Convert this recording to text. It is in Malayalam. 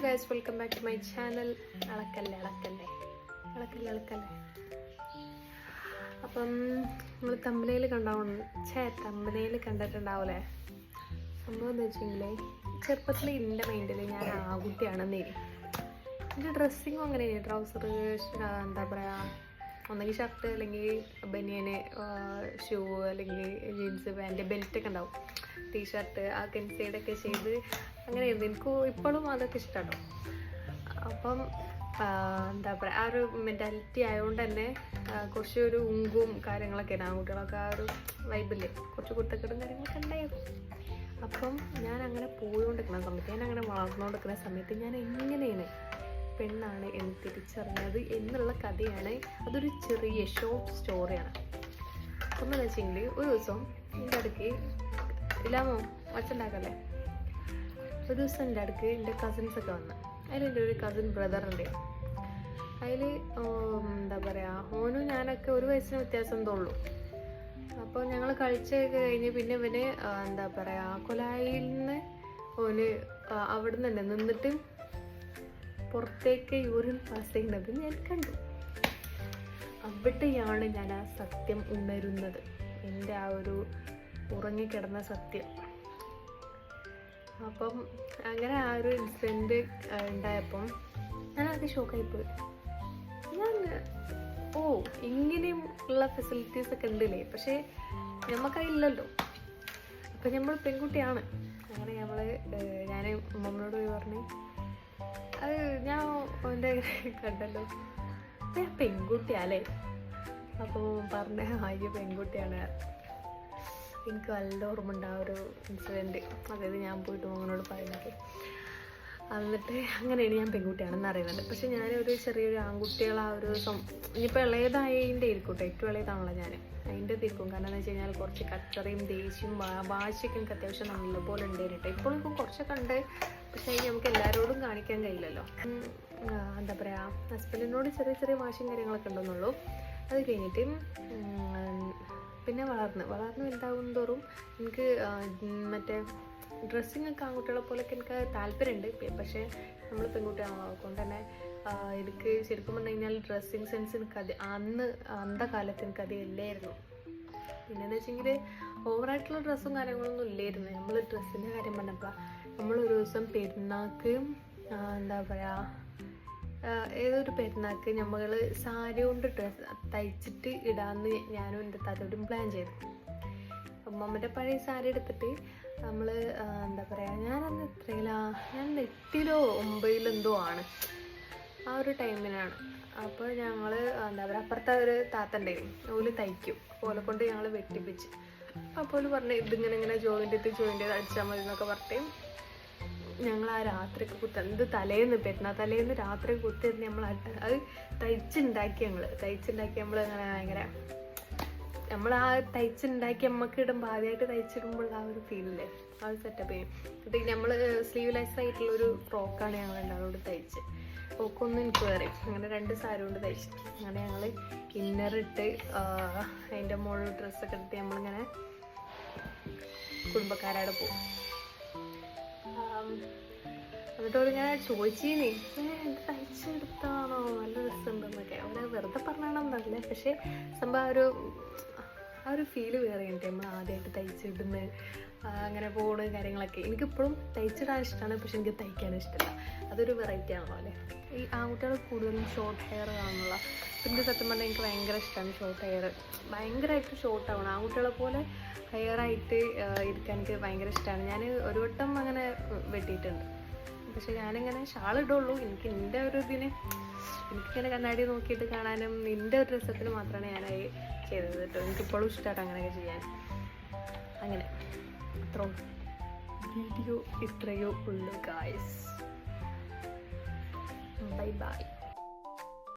Guys, welcome back to my channel. അളക്കല്ലേ. അപ്പം നമ്മൾ തമ്പനയിൽ കണ്ടിട്ടുണ്ടാവൂലേ. സംഭവം എന്ന് വെച്ചെങ്കിലേ, ചെറുപ്പത്തിൽ എൻ്റെ മൈൻഡിൽ ഞാൻ ആൺകുട്ടിയാണെന്നേ. എൻ്റെ ഡ്രസ്സിങ്ങും അങ്ങനെ ട്രൗസർ, എന്താ പറയുക, ഒന്നെങ്കിൽ ഷർട്ട് അല്ലെങ്കിൽ ബനിയന്, ഷൂ അല്ലെങ്കിൽ ജീൻസ് പാൻറ്റ്, ബെൽറ്റൊക്കെ ഉണ്ടാവും, ടീഷർട്ട്, ആ കെൻസൈഡൊക്കെ ചെയ്ത് അങ്ങനെയായിരുന്നു. എനിക്ക് ഇപ്പോഴും അതൊക്കെ ഇഷ്ടമാണ്. അപ്പം എന്താ പറയുക, ആ ഒരു മെൻറ്റാലിറ്റി ആയതുകൊണ്ട് തന്നെ കുറച്ച് ഒരു ഉങ്കും കാര്യങ്ങളൊക്കെയാണ്. ആൺകുട്ടികളൊക്കെ ആ ഒരു വൈബില്ലേ, കുറച്ച് കുത്തക്കെട്ടും കാര്യങ്ങളൊക്കെ ഉണ്ടായിരുന്നു. അപ്പം ഞാൻ അങ്ങനെ പോയിക്കൊണ്ടിരിക്കുന്ന സമയത്ത്, ഞാൻ അങ്ങനെ വളർന്നുകൊണ്ടിരിക്കുന്ന സമയത്ത് ഞാൻ എങ്ങനെയാണ് പെണ്ണാണ് എന്ന് തിരിച്ചറിഞ്ഞത് എന്നുള്ള കഥയാണ്. അതൊരു ചെറിയ ഷോർട്ട് സ്റ്റോറിയാണ്. ഒന്നെന്ന് വെച്ചെങ്കിൽ, ഒരു ദിവസം എൻ്റെ അടുക്ക് ഇല്ലാമോ വച്ചുണ്ടാക്കല്ലേ, ഒരു ദിവസം എൻ്റെ അടുക്ക് എൻ്റെ കസിൻസൊക്കെ വന്ന്. അതിലെൻ്റെ ഒരു കസിൻ ബ്രദറുണ്ട്. അതിൽ എന്താ പറയുക, ഓനും ഞാനൊക്കെ ഒരു വയസ്സിന് വ്യത്യാസം തോള്ളൂ. അപ്പോൾ ഞങ്ങൾ കളിച്ചൊക്കെ കഴിഞ്ഞ് പിന്നെ ഇവന് എന്താ പറയുക, കൊലായിൽ നിന്ന് ഓന് അവിടെ നിന്ന് തന്നെ നിന്നിട്ട് പുറത്തേക്ക് യൂറിൻ പാസ് ചെയ്യുന്നത് ഞാൻ കണ്ടു. അവിടെയാണ് ഞാൻ ആ സത്യം ഉണരുന്നത്, എൻ്റെ ആ ഒരു ഉറങ്ങിക്കിടന്ന സത്യം. അപ്പം അങ്ങനെ ആ ഒരു ഇൻസിഡൻറ്റ് ഉണ്ടായപ്പം ഞാനതൊക്കെ ഷോക്കായിപ്പോയി. ഞാൻ ഇങ്ങനെയും ഉള്ള ഫെസിലിറ്റീസ് ഒക്കെ ഉണ്ടല്ലേ, പക്ഷേ നമുക്കതില്ലല്ലോ. അപ്പം നമ്മൾ പെൺകുട്ടിയാണ്. അങ്ങനെ ഞാൻ മമ്മനോട് പോയി പറഞ്ഞു, അത് ഞാൻ എൻ്റെ കണ്ടല്ലോ, ഞാൻ പെൺകുട്ടിയാലേ. അപ്പോൾ പറഞ്ഞ അയ്യോ പെൺകുട്ടിയാണ്. എനിക്ക് നല്ല ഓർമ്മ ഉണ്ട് ആ ഒരു ഇൻസിഡൻറ്റ്. അതായത് ഞാൻ പോയിട്ട് മോനോട് പറയുന്നത്, എന്നിട്ട് അങ്ങനെയാണ് ഞാൻ പെൺകുട്ടിയാണെന്ന് അറിയുന്നുണ്ട്. പക്ഷെ ഞാനൊരു ചെറിയൊരു ആൺകുട്ടികളെ ആ ഒരു ഇനിയിപ്പോൾ ഇളയതായതിൻ്റെ ഇരിക്കട്ടെ, ഏറ്റവും ഇളയതാണല്ലോ ഞാൻ, അതിൻ്റെ തിരിക്കും. കാരണം എന്ന് വെച്ച് കഴിഞ്ഞാൽ കുറച്ച് കച്ചറയും ദേഷ്യവും വാശിയൊക്കെ എനിക്ക് അത്യാവശ്യം നല്ലപോലെ ഉണ്ടായിരുന്നു. ഇപ്പോഴും ഇപ്പം കുറച്ചൊക്കെ ഉണ്ട്, പക്ഷേ നമുക്ക് എല്ലാവരോടും കാണിക്കാൻ കഴിയില്ലല്ലോ. എന്താ പറയുക, ഹസ്ബൻഡിനോട് ചെറിയ ചെറിയ വാശിയും കാര്യങ്ങളൊക്കെ ഉണ്ടെന്നുള്ളൂ. അത് കഴിഞ്ഞിട്ട് പിന്നെ വളർന്ന് വലുതാവും തോറും എനിക്ക് മറ്റേ ഡ്രസ്സിങ് ഒക്കെ ആൺകുട്ടികളെ പോലെയൊക്കെ എനിക്ക് താല്പര്യമുണ്ട്. പക്ഷേ നമ്മൾ പെൺകുട്ടിയാണല്ലോ, അതുകൊണ്ട് തന്നെ എനിക്ക് ശരിക്കും പറഞ്ഞു കഴിഞ്ഞാൽ ഡ്രസ്സിങ് സെൻസ് എനിക്കത് അന്നത്തെ എനിക്കത് ഇല്ലായിരുന്നു. പിന്നെയെന്ന് വെച്ചെങ്കിൽ ഓവറായിട്ടുള്ള ഡ്രസ്സും കാര്യങ്ങളൊന്നും ഇല്ലായിരുന്നു. നമ്മൾ ഡ്രസ്സിൻ്റെ കാര്യം പറഞ്ഞപ്പോൾ, നമ്മളൊരു ദിവസം പെരുന്നാൾക്ക് എന്താ പറയുക, ഏതൊരു പെരുന്നാൾക്ക് നമ്മൾ സാരി കൊണ്ട് ഡ്രസ്സ് തയ്ച്ചിട്ട് ഇടാമെന്ന് ഞാനും എൻ്റെ താത്തോടും പ്ലാൻ ചെയ്തു. അമ്മമ്മൻ്റെ പഴയ സാരി എടുത്തിട്ട് നമ്മൾ എന്താ പറയുക, ഞാനന്ന് ഞാൻ 8-ലോ 9-ലോ എന്തോ ആണ്, ആ ഒരു ടൈമിനാണ്. അപ്പോൾ ഞങ്ങൾ എന്താ പറയുക, അപ്പുറത്തെ ഒരു താത്തണ്ടായിരുന്നു, ഓല് തയ്ക്കും, ഓലെ കൊണ്ട് ഞങ്ങൾ വെട്ടിപ്പിച്ച്. അപ്പോൾ പറഞ്ഞ് ഇതിങ്ങനെ ജോയിൻ്റ് അടിച്ചാൽ മതി എന്നൊക്കെ പറഞ്ഞിട്ട് ഞങ്ങൾ ആ രാത്രിയൊക്കെ ഇത് പെരുന്നാൾ തലേന്ന് രാത്രി കുത്തിരുന്ന് നമ്മൾ അത് തയ്ച്ചുണ്ടാക്കി നമ്മൾ അങ്ങനെ ഭയങ്കര നമ്മൾ ആ തയ്ച്ചുണ്ടാക്കി നമുക്ക് ഇടുമ്പോൾ, ആദ്യമായിട്ട് തയ്ച്ചിടുമ്പോൾ ആ ഒരു ഫീലില്ലേ, ആ ഒരു സെറ്റപ്പ് ചെയ്യും. എന്നിട്ട് നമ്മൾ സ്ലീവ്ലെസ് ആയിട്ടുള്ളൊരു ഫ്രോക്കാണ് ഞങ്ങൾ എല്ലാവരോട് തയ്ച്ച്. ഫ്രോക്കൊന്നും എനിക്ക് വേറെ, അങ്ങനെ 2 സാരി കൊണ്ട് തയ്ച്ചു. അങ്ങനെ ഞങ്ങൾ ഇന്നറിട്ട് അതിൻ്റെ മുകളിൽ ഡ്രസ്സൊക്കെ എടുത്ത് നമ്മളിങ്ങനെ കുടുംബക്കാരോട് പോകും. എന്നിട്ട് ഞാൻ ചോദിച്ചീനി, എന്ത് തയ്ച്ചെടുത്താണോ, നല്ല രസമുണ്ടെന്നൊക്കെ. അവിടെ വെറുതെ പറഞ്ഞാണെന്നല്ലേ, പക്ഷേ സംഭവം ആ ഒരു ഫീല് വേറെ ഉണ്ട്. നമ്മൾ ആദ്യമായിട്ട് തയ്ച്ചിടുന്നത്, അങ്ങനെ പോണ് കാര്യങ്ങളൊക്കെ. എനിക്കിപ്പോഴും തയ്ച്ചിടാൻ ഇഷ്ടമാണ്, പക്ഷെ എനിക്ക് തയ്ക്കാനും ഇഷ്ടമല്ല. അതൊരു വെറൈറ്റി ആണല്ലോ അല്ലേ. ഈ ആൺകുട്ടികൾ കൂടുതലും ഷോർട്ട് ഹെയർ കാണുന്നുള്ള. പിന്നെ സത്യം പറഞ്ഞാൽ എനിക്ക് ഭയങ്കര ഇഷ്ടമാണ് ഷോർട്ട് ഹെയർ, ഭയങ്കരമായിട്ട് ഷോർട്ട് ആവണം. ആൺകുട്ടികളെ പോലെ ഹെയറായിട്ട് ഇരിക്കാൻ എനിക്ക് ഭയങ്കര ഇഷ്ടമാണ്. ഞാൻ ഒരു വട്ടം അങ്ങനെ വെട്ടിയിട്ടുണ്ട്, പക്ഷെ ഞാനിങ്ങനെ ഷാളിടുള്ളൂ. എനിക്ക് എൻ്റെ ഒരു എനിക്കിങ്ങനെ കണ്ണാടി നോക്കിയിട്ട് കാണാനും എൻ്റെ ഒരു രസത്തിന് മാത്രമാണ് ഞാനത് ചെയ്തത് കേട്ടോ. എനിക്കിപ്പോഴും ഇഷ്ടമാണ് അങ്ങനെയൊക്കെ ചെയ്യാൻ. അങ്ങനെ വീഡിയോ ഇത്രയോ ഉള്ളൂ ഗായ്സ്. Bye bye.